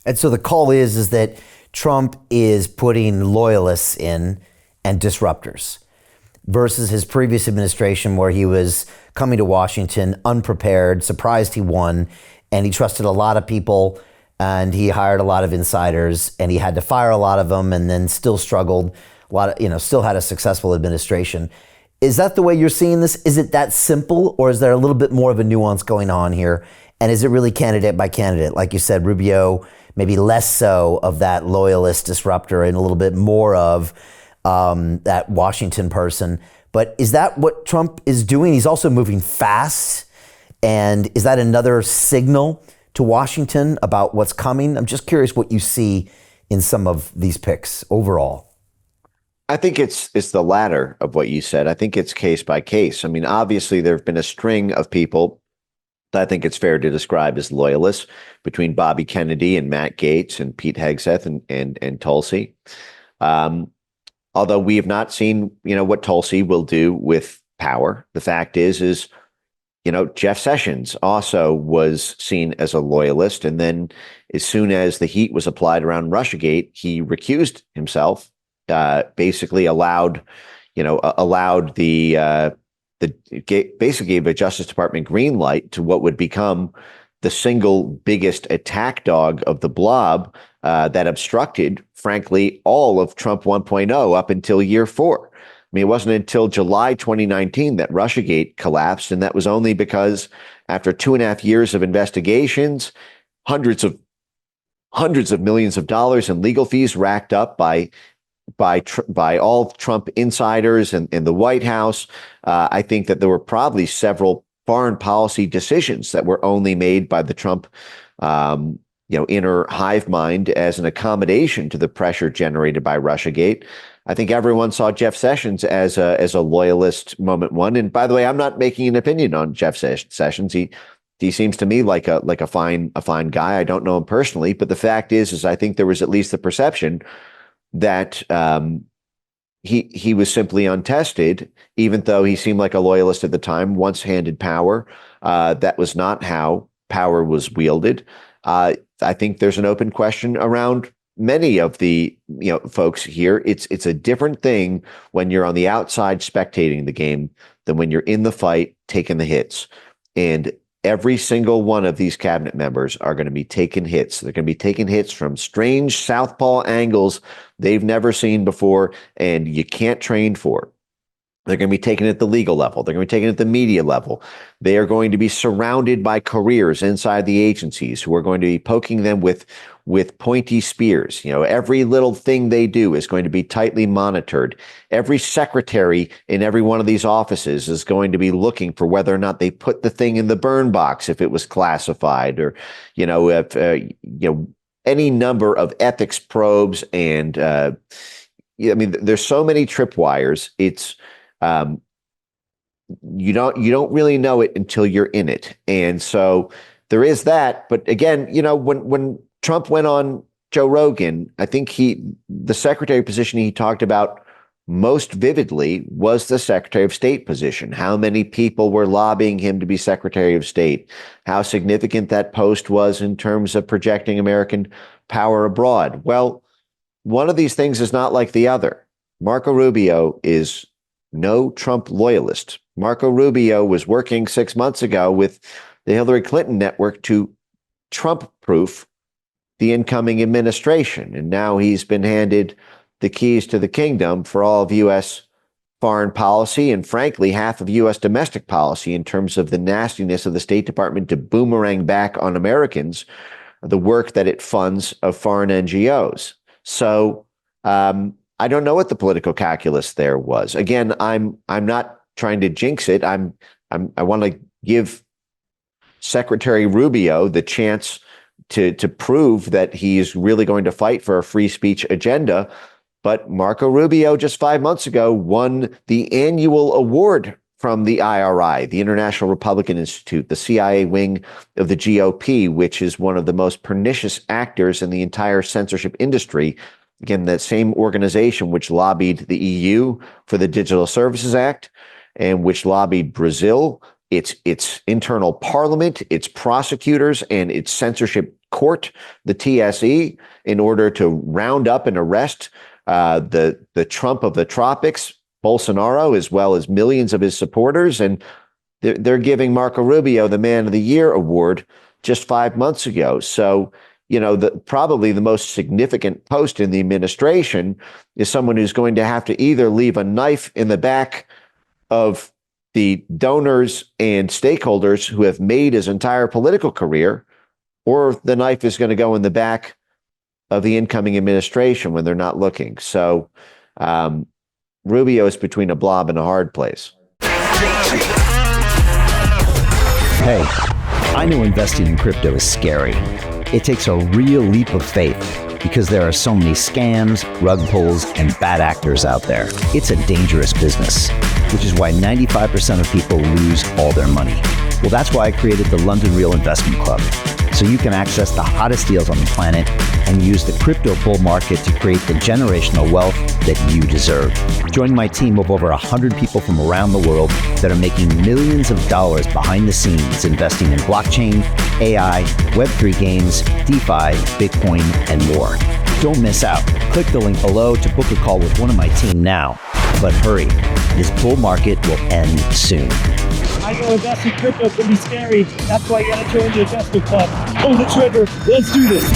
And so the call is that Trump is putting loyalists in and disruptors versus his previous administration where he was coming to Washington unprepared, surprised he won, and he trusted a lot of people and he hired a lot of insiders and he had to fire a lot of them and then still struggled a lot of, still had a successful administration. Is that the way you're seeing this? Is it that simple, or is there a little bit more of a nuance going on here? And is it really candidate by candidate? Like you said, Rubio, maybe less so of that loyalist disruptor and a little bit more of that Washington person. But is that what Trump is doing? He's also moving fast. And is that another signal to Washington about what's coming? I'm just curious what you see in some of these picks overall. I think it's the latter of what you said. I think it's case by case. I mean, obviously, there have been a string of people that I think it's fair to describe as loyalists between Bobby Kennedy and Matt Gaetz and Pete Hegseth and Tulsi. Although we have not seen, what Tulsi will do with power. The fact is, Jeff Sessions also was seen as a loyalist. And then as soon as the heat was applied around Russiagate, he recused himself, basically allowed basically gave a Justice Department green light to what would become the single biggest attack dog of the blob that obstructed, frankly, all of Trump 1.0 up until year 4. I mean, it wasn't until July 2019 that Russiagate collapsed, and that was only because after 2.5 years of investigations, hundreds of millions of dollars in legal fees racked up by all Trump insiders and the White House. I think that there were probably several foreign policy decisions that were only made by the Trump, inner hive mind as an accommodation to the pressure generated by Russiagate. I think everyone saw Jeff Sessions as a loyalist moment one. And by the way, I'm not making an opinion on Jeff Sessions. He seems to me like a fine guy. I don't know him personally, but the fact is I think there was at least the perception that he was simply untested, even though he seemed like a loyalist at the time, once handed power. That was not how power was wielded. I think there's an open question around many of the folks here. It's a different thing when you're on the outside spectating the game than when you're in the fight taking the hits. And every single one of these cabinet members are going to be taking hits. They're going to be taking hits from strange southpaw angles they've never seen before, and you can't train for. They're going to be taken at the legal level. They're going to be taken at the media level. They are going to be surrounded by careers inside the agencies who are going to be poking them with pointy spears. Every little thing they do is going to be tightly monitored. Every secretary in every one of these offices is going to be looking for whether or not they put the thing in the burn box if it was classified, or, if, any number of ethics probes. And, there's so many tripwires. It's, you don't really know it until you're in it. And so there is that. But again, when Trump went on Joe Rogan, I think the secretary position he talked about most vividly was the Secretary of State position. How many people were lobbying him to be Secretary of State? How significant that post was in terms of projecting American power abroad? Well, one of these things is not like the other. Marco Rubio is no Trump loyalist. Marco Rubio was working 6 months ago with the Hillary Clinton network to Trump-proof the incoming administration. And now he's been handed the keys to the kingdom for all of U.S. foreign policy and, frankly, half of U.S. domestic policy in terms of the nastiness of the State Department to boomerang back on Americans the work that it funds of foreign NGOs. So I don't know what the political calculus there was. Again, I'm not trying to jinx it. I want to give Secretary Rubio the chance to prove that he's really going to fight for a free speech agenda. But Marco Rubio just 5 months ago won the annual award from the IRI, the International Republican Institute, the CIA wing of the GOP, which is one of the most pernicious actors in the entire censorship industry. Again, that same organization which lobbied the EU for the Digital Services Act and which lobbied Brazil, its internal parliament, its prosecutors, and its censorship court the TSE in order to round up and arrest the Trump of the tropics, Bolsonaro, as well as millions of his supporters. And they're giving Marco Rubio the Man of the Year award just 5 months ago. So, probably the most significant post in the administration is someone who's going to have to either leave a knife in the back of the donors and stakeholders who have made his entire political career, or the knife is going to go in the back of the incoming administration when they're not looking. So Rubio is between a blob and a hard place. Hey, I know investing in crypto is scary. It takes a real leap of faith because there are so many scams, rug pulls, and bad actors out there. It's a dangerous business, which is why 95% of people lose all their money. Well, that's why I created the London Real Investment Club, so you can access the hottest deals on the planet and use the crypto bull market to create the generational wealth that you deserve. Join my team of over 100 people from around the world that are making millions of dollars behind the scenes investing in blockchain, AI, Web3 games, DeFi, Bitcoin, and more. Don't miss out. Click the link below to book a call with one of my team now. But hurry, this bull market will end soon. I know investing in crypto can be scary. That's why you gotta join the investment club. Pull the trigger. Let's do this.